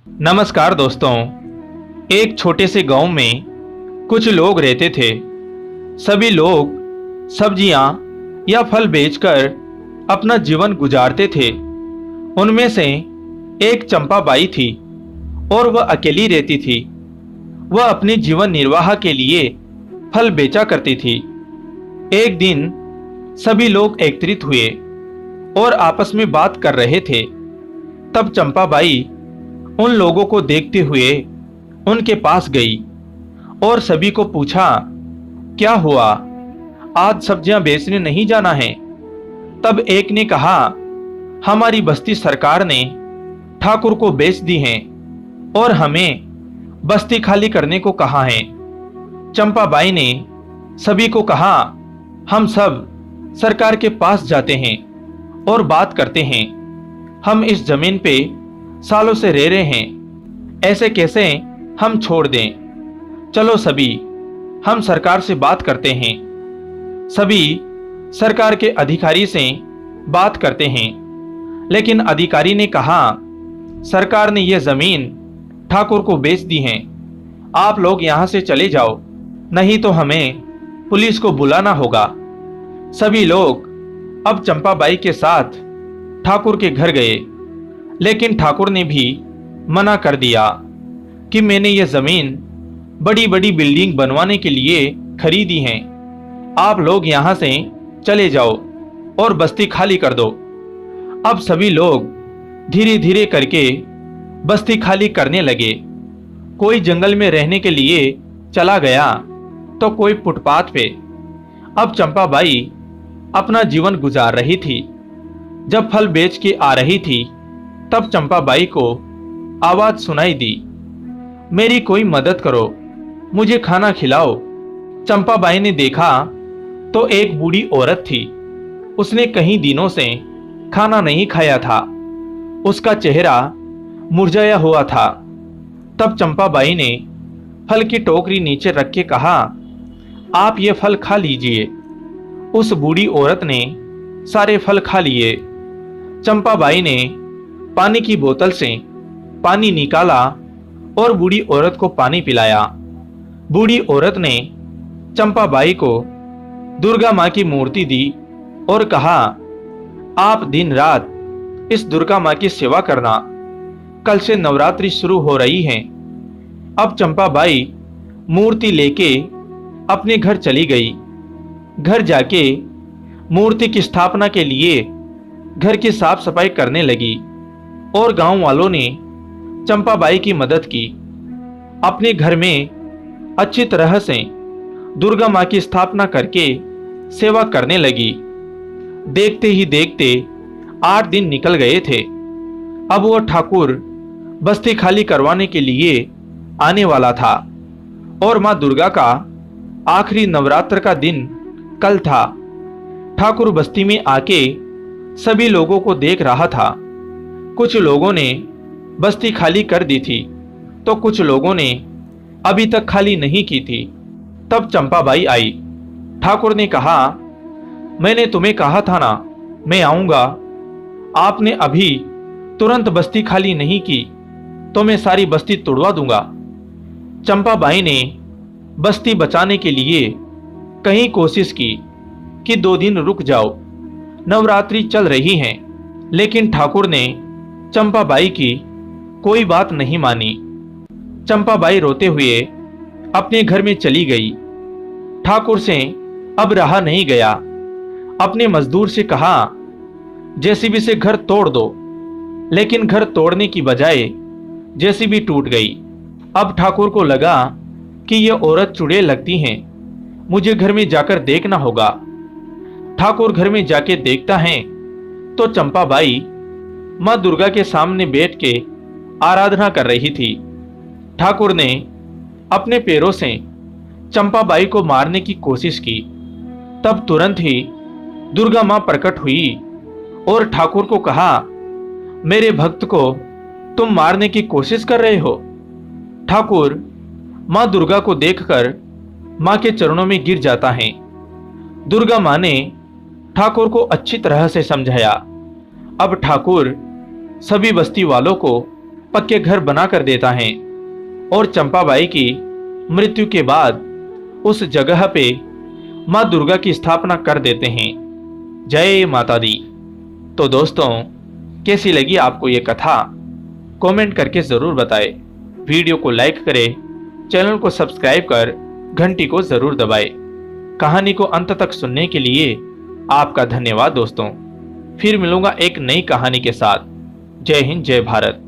नमस्कार दोस्तों। एक छोटे से गांव में कुछ लोग रहते थे। सभी लोग सब्जियां या फल बेचकर अपना जीवन गुजारते थे। उनमें से एक चंपा बाई थी और वह अकेली रहती थी। वह अपने जीवन निर्वाह के लिए फल बेचा करती थी। एक दिन सभी लोग एकत्रित हुए और आपस में बात कर रहे थे। तब चंपा बाई उन लोगों को देखते हुए उनके पास गई और सभी को पूछा, क्या हुआ, आज सब्जियां बेचने नहीं जाना है? तब एक ने कहा, हमारी बस्ती सरकार ने ठाकुर को बेच दी है और हमें बस्ती खाली करने को कहा है। चंपा बाई ने सभी को कहा, हम सब सरकार के पास जाते हैं और बात करते हैं। हम इस जमीन पे सालों से रह रहे हैं, ऐसे कैसे हम छोड़ दें? चलो सभी हम सरकार से बात करते हैं। सभी सरकार के अधिकारी से बात करते हैं, लेकिन अधिकारी ने कहा, सरकार ने यह जमीन ठाकुर को बेच दी है। आप लोग यहां से चले जाओ, नहीं तो हमें पुलिस को बुलाना होगा। सभी लोग अब चंपा बाई के साथ ठाकुर के घर गए, लेकिन ठाकुर ने भी मना कर दिया कि मैंने ये जमीन बड़ी बड़ी बिल्डिंग बनवाने के लिए खरीदी है। आप लोग यहां से चले जाओ और बस्ती खाली कर दो। अब सभी लोग धीरे धीरे करके बस्ती खाली करने लगे। कोई जंगल में रहने के लिए चला गया तो कोई फुटपाथ पे। अब चंपा बाई अपना जीवन गुजार रही थी। जब फल बेच के आ रही थी तब चंपा बाई को आवाज सुनाई दी, मेरी कोई मदद करो, मुझे खाना खिलाओ। चंपा बाई ने देखा तो एक बूढ़ी औरत थी। उसने कई दिनों से खाना नहीं खाया था। उसका चेहरा मुरझाया हुआ था। तब चंपा बाई ने फल की टोकरी नीचे रख के कहा, आप ये फल खा लीजिए। उस बूढ़ी औरत ने सारे फल खा लिए। चंपा बाई ने पानी की बोतल से पानी निकाला और बूढ़ी औरत को पानी पिलाया। बूढ़ी औरत ने चंपा बाई को दुर्गा माँ की मूर्ति दी और कहा, आप दिन रात इस दुर्गा माँ की सेवा करना, कल से नवरात्रि शुरू हो रही है। अब चंपा बाई मूर्ति लेके अपने घर चली गई। घर जाके मूर्ति की स्थापना के लिए घर की साफ सफाई करने लगी और गांव वालों ने चंपा बाई की मदद की। अपने घर में अच्छी तरह से दुर्गा माँ की स्थापना करके सेवा करने लगी। देखते ही देखते 8 दिन निकल गए थे। अब वह ठाकुर बस्ती खाली करवाने के लिए आने वाला था और माँ दुर्गा का आखिरी नवरात्र का दिन कल था। ठाकुर बस्ती में आके सभी लोगों को देख रहा था। कुछ लोगों ने बस्ती खाली कर दी थी तो कुछ लोगों ने अभी तक खाली नहीं की थी। तब चंपा बाई आई। ठाकुर ने कहा, मैंने तुम्हें कहा था ना, मैं आऊंगा। आपने अभी तुरंत बस्ती खाली नहीं की तो मैं सारी बस्ती तोड़वा दूंगा। चंपा बाई ने बस्ती बचाने के लिए कहीं कोशिश की कि 2 दिन रुक जाओ, नवरात्रि चल रही है, लेकिन ठाकुर ने चंपा बाई की कोई बात नहीं मानी। चंपा बाई रोते हुए अपने घर में चली गई। ठाकुर से अब रहा नहीं गया। अपने मजदूर से कहा, जेसीबी से घर तोड़ दो, लेकिन घर तोड़ने की बजाय जेसीबी टूट गई। अब ठाकुर को लगा कि यह औरत चुड़ैल लगती हैं, मुझे घर में जाकर देखना होगा। ठाकुर घर में जाके देखता है तो चंपा बाई माँ दुर्गा के सामने बैठ के आराधना कर रही थी। ठाकुर ने अपने पैरों से चंपा बाई को मारने की कोशिश की। तब तुरंत ही दुर्गा माँ प्रकट हुई और ठाकुर को कहा, मेरे भक्त को तुम मारने की कोशिश कर रहे हो। ठाकुर माँ दुर्गा को देखकर माँ के चरणों में गिर जाता है। दुर्गा माँ ने ठाकुर को अच्छी तरह से समझाया। अब ठाकुर सभी बस्ती वालों को पक्के घर बना कर देता है और चंपाबाई की मृत्यु के बाद उस जगह पे माँ दुर्गा की स्थापना कर देते हैं। जय माता दी। तो दोस्तों, कैसी लगी आपको ये कथा? कमेंट करके जरूर बताएं। वीडियो को लाइक करें, चैनल को सब्सक्राइब कर घंटी को जरूर दबाएं। कहानी को अंत तक सुनने के लिए आपका धन्यवाद दोस्तों। फिर मिलूंगा एक नई कहानी के साथ। जय हिंद, जय भारत।